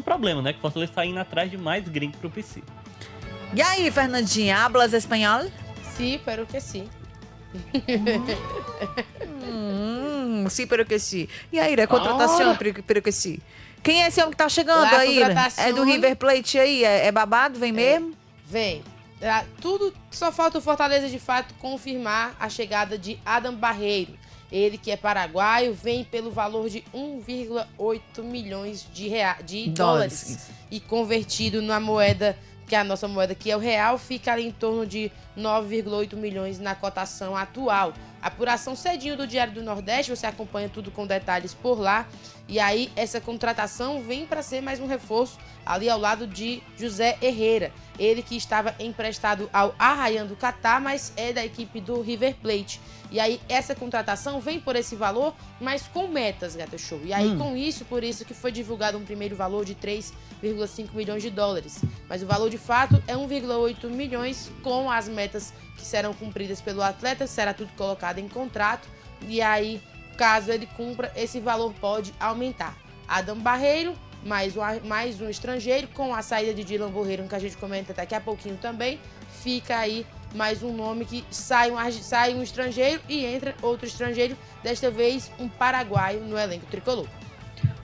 um problema, né? Que o Fortaleza tá indo atrás de mais gringo pro PC. E aí, Fernandinha, hablas espanhol? Sí, pero que sí. Sim, pero que sim. E aí, é contratação, pero que sim. Quem é esse homem que tá chegando La aí? contratação- É do River Plate aí? É babado? Vem mesmo? Vem. Tudo, só falta o Fortaleza de fato confirmar a chegada de Adam Barreiro. Ele que é paraguaio, vem pelo valor de 1,8 milhões de dólares. E convertido na moeda, que é a nossa moeda, que é o real, fica ali em torno de 9,8 milhões na cotação atual. Apuração cedinho do Diário do Nordeste, você acompanha tudo com detalhes por lá. E aí, essa contratação vem para ser mais um reforço ali ao lado de José Herrera. Ele que estava emprestado ao Al-Rayyan do Catar, mas é da equipe do River Plate. E aí, essa contratação vem por esse valor, mas com metas, Gata Show. E aí, com isso, por isso que foi divulgado um primeiro valor de 3,5 milhões de dólares. Mas o valor de fato é 1,8 milhões com as metas que serão cumpridas pelo atleta, será tudo colocado em contrato. E aí, caso ele cumpra, esse valor pode aumentar. Adam Barreiro, mais um estrangeiro, com a saída de Dylan Borreiro, que a gente comenta daqui a pouquinho também, fica aí mais um nome que sai um estrangeiro e entra outro estrangeiro, desta vez um paraguaio no elenco tricolor.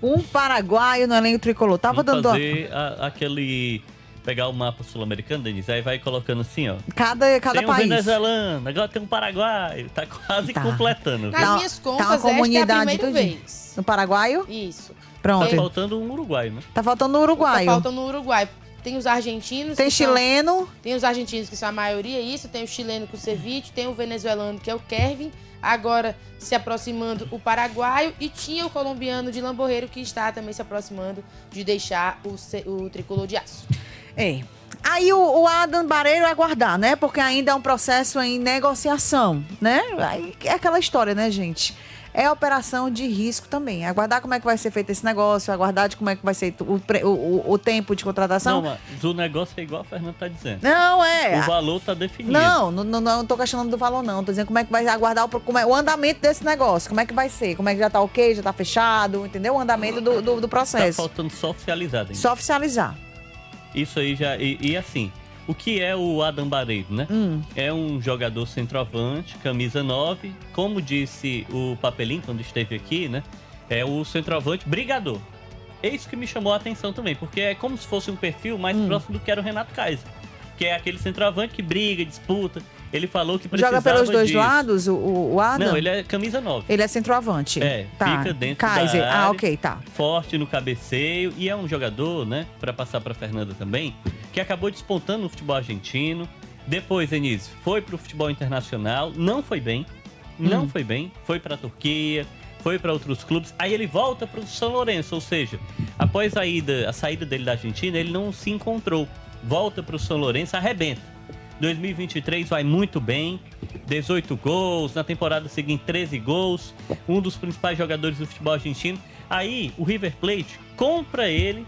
Um paraguaio no elenco tricolor. Tava Vamos dando fazer aquele... Pegar o mapa sul-americano, Denise, aí vai colocando assim, ó. cada tem um país. venezuelano, agora tem um paraguaio. Tá quase completando. Nas Viu? minhas uma contas, esta é a comunidade primeira todinha. vez. No paraguaio? Isso. Pronto. Tá faltando um uruguaio, né? Tá faltando o uruguaio. Tá faltando no Uruguai. Tem os argentinos. Tem que são- chileno. Tem os argentinos, que são a maioria, isso. Tem o chileno com o Ceviche, tem o venezuelano, que é o Kevin. Agora se aproximando o paraguaio. E tinha o colombiano de Lamborreiro, que está também se aproximando de deixar o tricolor de aço. É. Aí o Adam Barreiro aguardar, né? Porque ainda é um processo em negociação, né? Aí é aquela história, né, gente? É operação de risco também. Aguardar como é que vai ser feito esse negócio, aguardar de como é que vai ser o tempo de contratação. Não, mas o negócio é igual a Fernanda tá dizendo. Não, é. O valor tá definido. Não tô questionando do valor, não. Tô dizendo como é que vai aguardar o andamento desse negócio. Como é que vai ser? Como é que já tá ok, já tá fechado, entendeu? O andamento do Tá processo. faltando só oficializar, hein? Só oficializar. Isso aí já... E assim, o que é o Adam Barreiro, né? É um jogador centroavante, camisa 9. Como disse o Papelinho quando esteve aqui, né? É o centroavante brigador. É isso que me chamou a atenção também, porque é como se fosse um perfil mais próximo do que era o Renato Kaiser. Que é aquele centroavante que briga, disputa. Ele falou que precisava Joga pelos dois disso. lados, o Adam? Não, ele é camisa 9. Ele é centroavante. É, tá. fica dentro Kaiser. da área, ok, tá. forte no cabeceio, e é um jogador, né, pra passar pra Fernanda também, que acabou despontando no futebol argentino. Depois, Denise, foi pro futebol internacional, não foi bem, foi pra Turquia, foi pra outros clubes, aí ele volta pro São Lourenço, ou seja, após a saída dele da Argentina, ele não se encontrou, volta pro São Lourenço, arrebenta. 2023 vai muito bem, 18 gols, na temporada seguinte 13 gols, um dos principais jogadores do futebol argentino. Aí o River Plate compra ele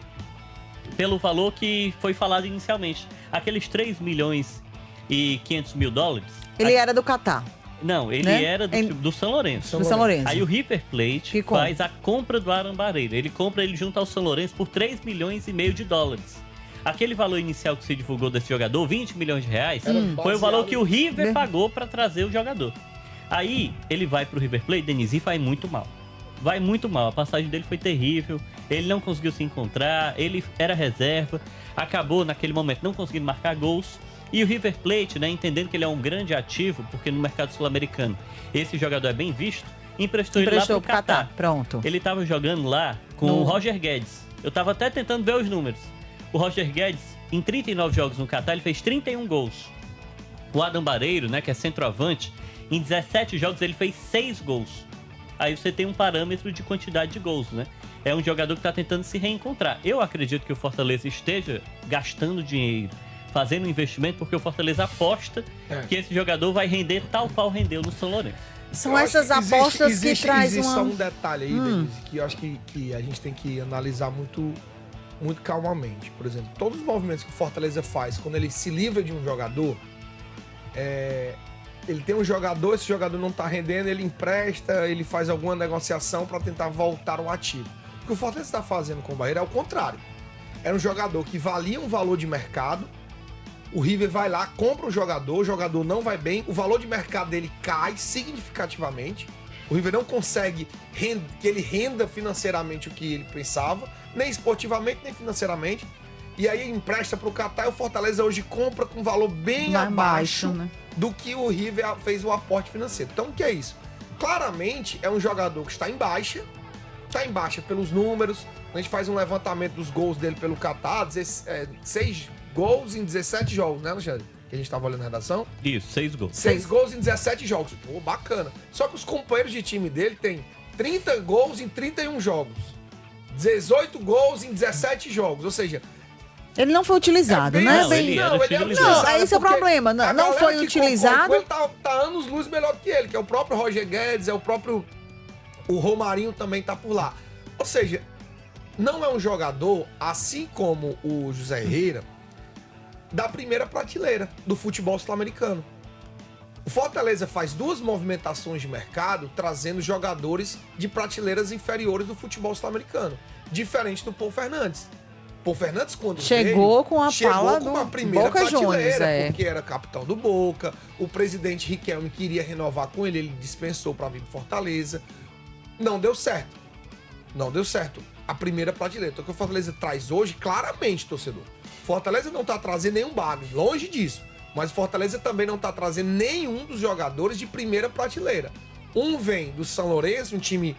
pelo valor que foi falado inicialmente, aqueles 3 milhões e 500 mil dólares. Ele era do Catar. Não, ele né? era do São Lourenço. Do São Lourenço. Aí o River Plate Que compra. faz a compra do Adam Barreiro. Ele compra ele junto ao São Lourenço por 3 milhões e meio de dólares. Aquele valor inicial que se divulgou desse jogador, 20 milhões de reais, foi o valor que o River pagou para trazer o jogador. Aí ele vai pro River Plate, Denise, e vai muito mal. Vai muito mal. A passagem dele foi terrível. Ele não conseguiu se encontrar. Ele era reserva. Acabou naquele momento não conseguindo marcar gols. E o River Plate, né, entendendo que ele é um grande ativo, porque no mercado sul-americano esse jogador é bem visto, emprestou ele lá pro Catar. Pronto. Ele tava jogando lá com o Roger Guedes. Eu tava até tentando ver os números. O Roger Guedes, em 39 jogos no Catar, ele fez 31 gols. O Adam Barreiro, né, que é centroavante, em 17 jogos ele fez 6 gols. Aí você tem um parâmetro de quantidade de gols, né? É um jogador que está tentando se reencontrar. Eu acredito que o Fortaleza esteja gastando dinheiro, fazendo um investimento, porque o Fortaleza aposta que esse jogador vai render tal qual rendeu no São Lourenço. São essas apostas que trazem Existe uma... só um detalhe aí, Denise, que eu acho que a gente tem que analisar muito calmamente. Por exemplo, todos os movimentos que o Fortaleza faz quando ele se livra de um jogador, ele tem um jogador, esse jogador não tá rendendo, ele empresta, ele faz alguma negociação para tentar voltar ao ativo. O que o Fortaleza está fazendo com o Barreiro é o contrário. era um jogador que valia um valor de mercado. O River vai lá, compra o jogador não vai bem, o valor de mercado dele cai significativamente. O River não consegue que ele renda financeiramente o que ele pensava, nem esportivamente, nem financeiramente. E aí empresta para o Catar e o Fortaleza hoje compra com valor bem abaixo, né, do que o River fez o aporte financeiro. Então o que é isso? Claramente é um jogador que está em baixa pelos números. A gente faz um levantamento dos gols dele pelo Catar, 6 gols em 17 jogos, né, Alexandre? Que a gente tava olhando na redação. Isso, 6 gols. 6 gols em 17 jogos. Pô, bacana. Só que os companheiros de time dele têm 30 gols em 31 jogos. 18 gols em 17 jogos. Ou seja... Ele não foi utilizado, né? Não, ele era utilizado. Não, esse é o problema. Não foi utilizado. Ele tá anos-luz melhor que ele, que é o próprio Roger Guedes, é o próprio... O Romarinho também tá por lá. Ou seja, não é um jogador, assim como o José Herrera, da primeira prateleira do futebol sul-americano. O Fortaleza faz 2 movimentações de mercado trazendo jogadores de prateleiras inferiores do futebol sul-americano, diferente do Paul Fernandes. Paul Fernandes, quando chegou veio, com a pala do a primeira Boca prateleira, Juniors, porque era capitão do Boca, o presidente Riquelme queria renovar com ele dispensou para vir pro Fortaleza. Não deu certo. A primeira prateleira. Então o que o Fortaleza traz hoje, claramente, torcedor. Fortaleza não tá trazendo nenhum bagre, longe disso. Mas Fortaleza também não tá trazendo nenhum dos jogadores de primeira prateleira. Um vem do São Lourenço, um time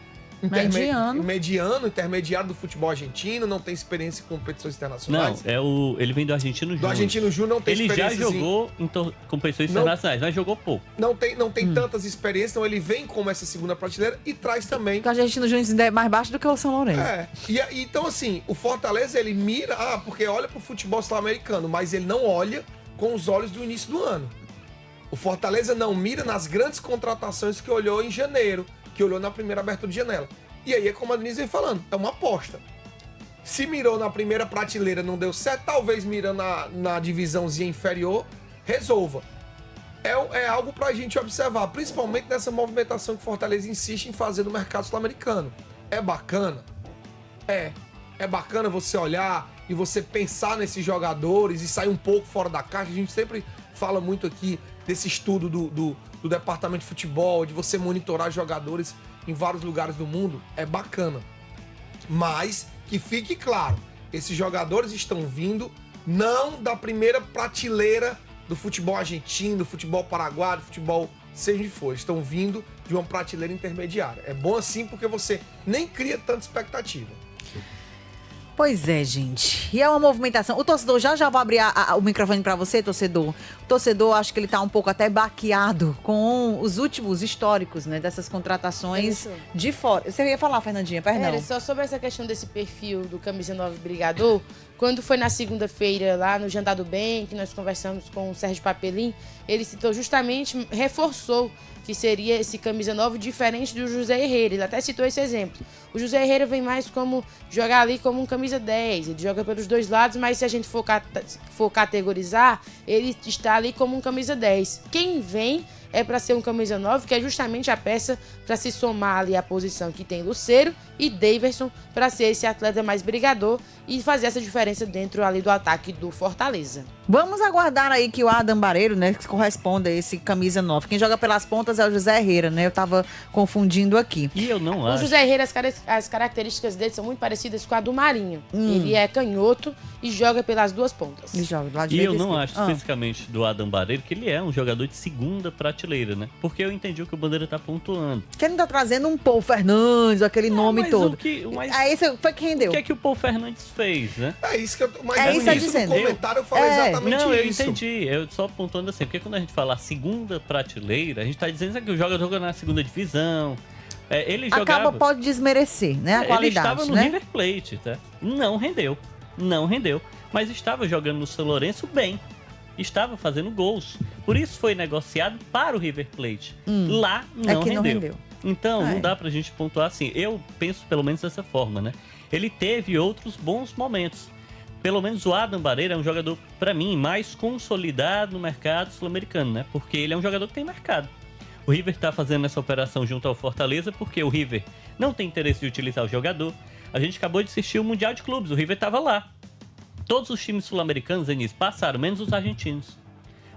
intermediário do futebol argentino, não tem experiência em competições internacionais. Não, ele vem do Argentino Júnior. Do Argentino Júnior não tem experiência. Ele já jogou em competições internacionais, mas jogou pouco. Não tem tantas experiências, então ele vem como essa segunda prateleira e traz também. Porque o Argentino Júnior ainda é mais baixo do que o São Lourenço. Então assim, o Fortaleza ele mira, porque olha pro futebol sul-americano, mas ele não olha com os olhos do início do ano. O Fortaleza não mira nas grandes contratações que olhou em janeiro, que olhou na primeira abertura de janela. E aí é como a Denise vem falando, é uma aposta. Se mirou na primeira prateleira não deu certo, talvez mirando na divisãozinha inferior, resolva. É algo pra gente observar, principalmente nessa movimentação que o Fortaleza insiste em fazer no mercado sul-americano. É bacana? É bacana você olhar e você pensar nesses jogadores e sair um pouco fora da caixa. A gente sempre fala muito aqui desse estudo do departamento de futebol, de você monitorar jogadores em vários lugares do mundo. É bacana. Mas que fique claro, esses jogadores estão vindo não da primeira prateleira do futebol argentino, do futebol paraguaio, do futebol seja onde for. Estão vindo de uma prateleira intermediária. É bom assim porque você nem cria tanta expectativa. Pois é, gente. E é uma movimentação. O torcedor, já vou abrir o microfone para você, torcedor. O torcedor, acho que ele tá um pouco até baqueado com os últimos históricos, né? Dessas contratações de fora. Você ia falar, Fernandinha, perdão. Só sobre essa questão desse perfil do Camisa 9 Brigador, quando foi na segunda-feira, lá no Jantar do Bem, que nós conversamos com o Sérgio Papelim, ele citou justamente, reforçou que seria esse camisa 9 diferente do José Herrera. Ele até citou esse exemplo. O José Herrera vem mais como jogar ali como um camisa 10. Ele joga pelos dois lados, mas se a gente for categorizar, ele está ali como um camisa 10. Quem vem é para ser um camisa 9, que é justamente a peça para se somar ali à posição que tem Lucero e Daverson, para ser esse atleta mais brigador e fazer essa diferença dentro ali do ataque do Fortaleza. Vamos aguardar aí que o Adam Bareiro, né, que corresponde a esse camisa 9. Quem joga pelas pontas é o José Herrera, né? Eu tava confundindo aqui. E eu não acho. O José Herrera, as características dele são muito parecidas com a do Marinho. Ele é canhoto e joga pelas duas pontas. E eu não acho especificamente do Adam Bareiro que ele é um jogador de segunda prateleira, né? Porque eu entendi o que o Bandeira tá pontuando. Que ele não tá trazendo um Paul Fernandes, aquele nome todo. Aí foi que rendeu. O que o Paul Fernandes fez, né? É isso que eu... Mas é isso no comentário eu falei exatamente isso. Não, eu entendi. Eu só pontuando assim, porque quando a gente fala segunda prateleira, a gente tá dizendo que o jogador joga na segunda divisão. Ele jogava... Pode desmerecer, né? A qualidade, ele estava no River Plate, tá? Não rendeu. Mas estava jogando no São Lourenço bem. Estava fazendo gols. Por isso foi negociado para o River Plate. Lá não rendeu. Então, não dá pra gente pontuar assim. Eu penso pelo menos dessa forma, né? Ele teve outros bons momentos. Pelo menos o Adam Bareiro é um jogador, para mim, mais consolidado no mercado sul-americano, né? Porque ele é um jogador que tem mercado. O River tá fazendo essa operação junto ao Fortaleza porque o River não tem interesse de utilizar o jogador. A gente acabou de assistir o Mundial de Clubes, o River tava lá. Todos os times sul-americanos, Denise, passaram, menos os argentinos.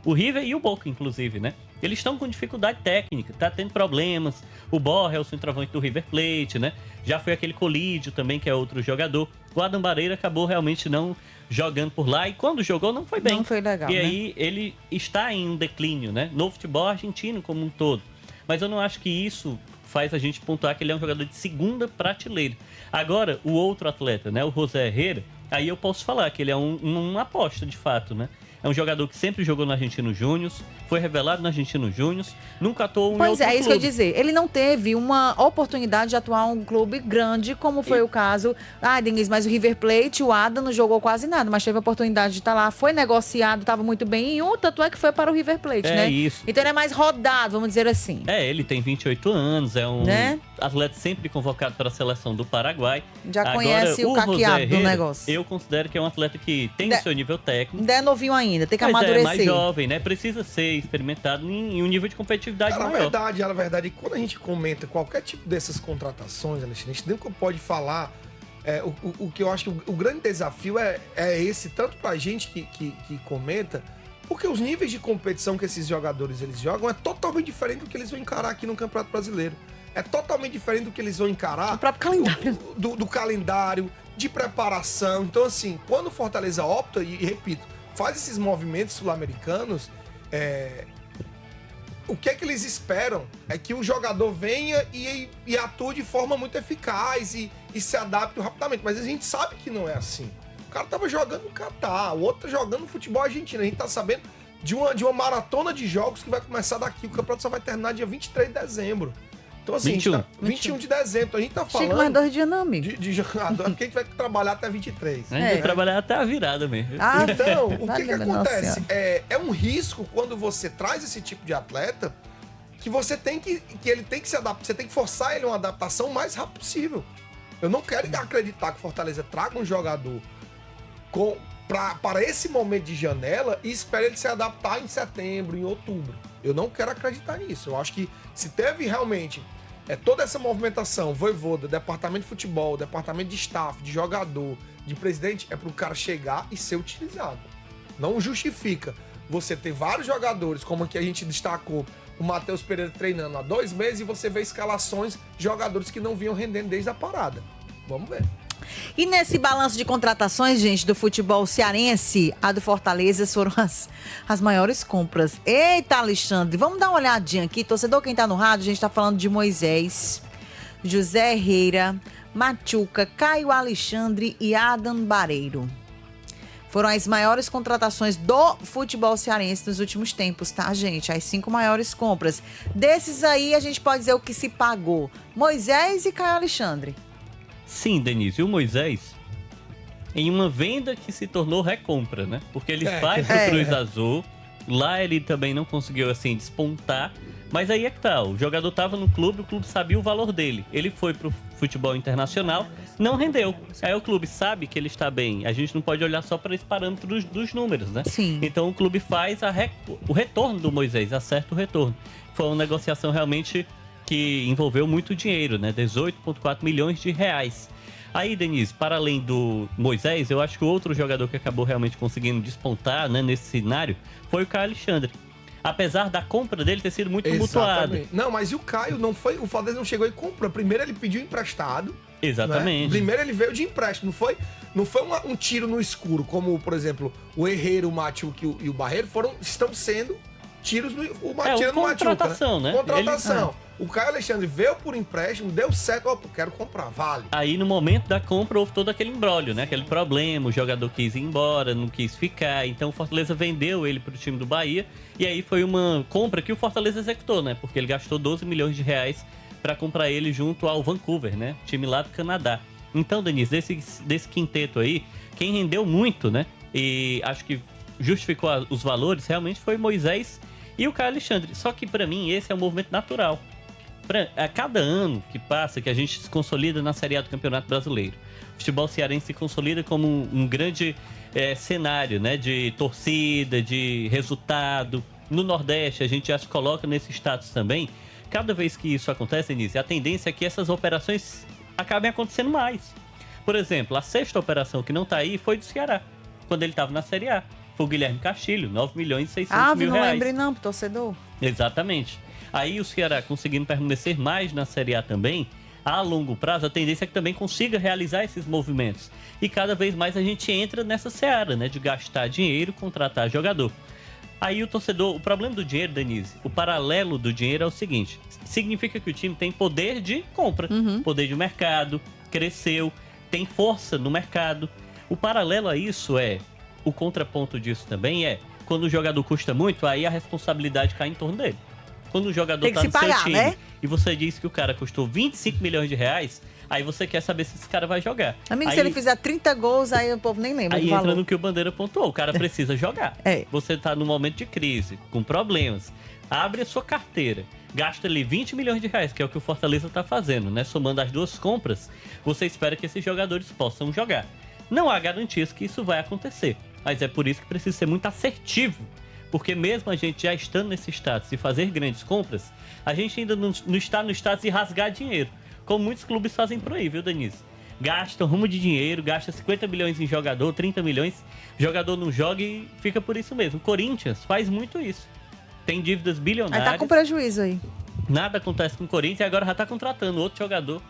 O River e o Boca, inclusive, né? Eles estão com dificuldade técnica, tá tendo problemas. O Borja, o centroavante do River Plate, né? Já foi aquele Colídio também, que é outro jogador. O Adam Barreira acabou realmente não jogando por lá. E quando jogou, não foi bem. Não foi legal, E né? aí, ele está em um declínio, né? No futebol argentino como um todo. Mas eu não acho que isso faz a gente pontuar que ele é um jogador de segunda prateleira. Agora, o outro atleta, né? O José Herrera, aí eu posso falar que ele é uma aposta, de fato, né? É um jogador que sempre jogou no Argentino Júnior, foi revelado no Argentino Júnior, nunca atuou em outro Pois é, isso que eu ia clube. dizer. Ele não teve uma oportunidade de atuar em um clube grande, como foi o caso. Denise, mas o River Plate, o Adam não jogou quase nada, mas teve a oportunidade de estar lá, foi negociado, estava muito bem em um, tanto é que foi para o River Plate, É né? isso. Então ele é mais rodado, vamos dizer assim. Ele tem 28 anos, é um Né? atleta sempre convocado para a seleção do Paraguai. Já Agora, conhece o José caqueado do Herrera, negócio. Eu considero que é um atleta que tem o seu nível técnico. Ainda é novinho ainda, tem que Mas amadurecer. é mais jovem, né? Precisa ser experimentado em um nível de competitividade Cara, maior. na verdade, quando a gente comenta qualquer tipo dessas contratações, Alexandre, a gente nunca pode falar. O que eu acho que o grande desafio é esse, tanto pra gente que comenta, porque os níveis de competição que esses jogadores eles jogam é totalmente diferente do que eles vão encarar aqui no Campeonato Brasileiro. É totalmente diferente do que eles vão encarar. O próprio calendário. Do calendário, de preparação. Então, assim, quando o Fortaleza opta, e repito, faz esses movimentos sul-americanos, o que é que eles esperam? É que o jogador venha e atue de forma muito eficaz e se adapte rapidamente. Mas a gente sabe que não é assim. O cara tava jogando no Catar, o outro tá jogando no futebol argentino. A gente tá sabendo de uma maratona de jogos que vai começar daqui. O campeonato só vai terminar dia 23 de dezembro. Então, assim, 21 de dezembro. Então, a gente tá falando... Chega mais 2 dias não, amigo. de jogador, porque a gente vai trabalhar até 23. A gente vai trabalhar até a virada mesmo. Então, o que Vale, acontece? nossa. É um risco quando você traz esse tipo de atleta que você tem que ele tem que se adaptar, você tem que forçar ele a uma adaptação o mais rápido possível. Eu não quero acreditar que o Fortaleza traga um jogador para esse momento de janela e espere ele se adaptar em setembro, em outubro. Eu não quero acreditar nisso. Eu acho que se teve realmente toda essa movimentação, Voivoda, departamento de futebol, departamento de staff, de jogador, de presidente, é para o cara chegar e ser utilizado. Não justifica você ter vários jogadores, como aqui a gente destacou, o Matheus Pereira treinando há 2 meses e você vê escalações de jogadores que não vinham rendendo desde a parada. Vamos ver. E nesse balanço de contratações, gente, do futebol cearense, a do Fortaleza foram as maiores compras. Eita, Alexandre, vamos dar uma olhadinha aqui. Torcedor, quem tá no rádio, a gente tá falando de Moisés, José Herrera, Machuca, Caio Alexandre e Adam Barreiro. Foram as maiores contratações do futebol cearense nos últimos tempos, tá, gente? As 5 maiores compras. Desses aí, a gente pode dizer o que se pagou. Moisés e Caio Alexandre. Sim, Denise, e o Moisés, em uma venda que se tornou recompra, né? Porque ele vai pro Cruz Azul, lá ele também não conseguiu, assim, despontar, mas aí é que tá, o jogador tava no clube, o clube sabia o valor dele. Ele foi pro futebol internacional, não rendeu. Aí o clube sabe que ele está bem, a gente não pode olhar só para esse parâmetro dos números, né? Sim. Então o clube faz o retorno do Moisés, acerta o retorno. Foi uma negociação realmente que envolveu muito dinheiro, né? 18,4 milhões de reais. Aí, Denise, para além do Moisés, eu acho que o outro jogador que acabou realmente conseguindo despontar, né, nesse cenário foi o Caio Alexandre. Apesar da compra dele ter sido muito tumultuada. Não, mas e o Caio não foi... O Fortaleza não chegou e comprou. Primeiro ele pediu emprestado. Exatamente. Né? Primeiro ele veio de empréstimo. Não foi um tiro no escuro, como, por exemplo, o Herrera, o Machuca e o Barreiro estão sendo tiros no contratação, né? Contratação. O Caio Alexandre veio por empréstimo, deu certo, quero comprar, vale. Aí no momento da compra houve todo aquele imbróglio, né? Aquele problema, o jogador quis ir embora, não quis ficar, então o Fortaleza vendeu ele pro time do Bahia, e aí foi uma compra que o Fortaleza executou, né? Porque ele gastou 12 milhões de reais para comprar ele junto ao Vancouver, né? Time lá do Canadá. Então, Denise, desse quinteto aí, quem rendeu muito, né? E acho que justificou os valores, realmente foi Moisés e o Caio Alexandre. Só que para mim esse é um movimento natural. A cada ano que passa, que a gente se consolida na Série A do Campeonato Brasileiro, o futebol cearense se consolida como um grande cenário, né, de torcida, de resultado. No Nordeste, a gente já se coloca nesse status também. Cada vez que isso acontece, Denise, a tendência é que essas operações acabem acontecendo mais. Por exemplo, a 6ª operação que não está aí foi do Ceará. quando ele estava na Série A. Foi o Guilherme Castilho, 9 milhões e 600 Ave, mil não reais. lembrei não, pro torcedor. Exatamente. Aí o Ceará conseguindo permanecer mais na Série A também, a longo prazo, a tendência é que também consiga realizar esses movimentos. E cada vez mais a gente entra nessa seara, né? De gastar dinheiro, contratar jogador. Aí o torcedor, o problema do dinheiro, Denise, o paralelo do dinheiro é o seguinte: significa que o time tem poder de compra, poder de mercado, cresceu, tem força no mercado. O paralelo a isso o contraponto disso também quando o jogador custa muito, aí a responsabilidade cai em torno dele. Quando o jogador Tem que tá se no seu pagar, time né? e você diz que o cara custou 25 milhões de reais, aí você quer saber se esse cara vai jogar. Amigo, aí, se ele fizer 30 gols, aí o povo nem lembra Aí do entra valor. no que o Bandeira pontuou, o cara precisa jogar. Você tá num momento de crise, com problemas, abre a sua carteira, gasta ali 20 milhões de reais, que é o que o Fortaleza tá fazendo, né? Somando as duas compras, você espera que esses jogadores possam jogar. Não há garantias que isso vai acontecer, mas é por isso que precisa ser muito assertivo, porque mesmo a gente já estando nesse status de fazer grandes compras, a gente ainda não está no status de rasgar dinheiro, como muitos clubes fazem por aí, viu, Denise? Gasta um rumo de dinheiro, gasta 50 milhões em jogador, 30 milhões, jogador não joga e fica por isso mesmo. O Corinthians faz muito isso. Tem dívidas Aí bilionárias. tá com prejuízo aí. Nada acontece com o Corinthians e agora já tá contratando outro jogador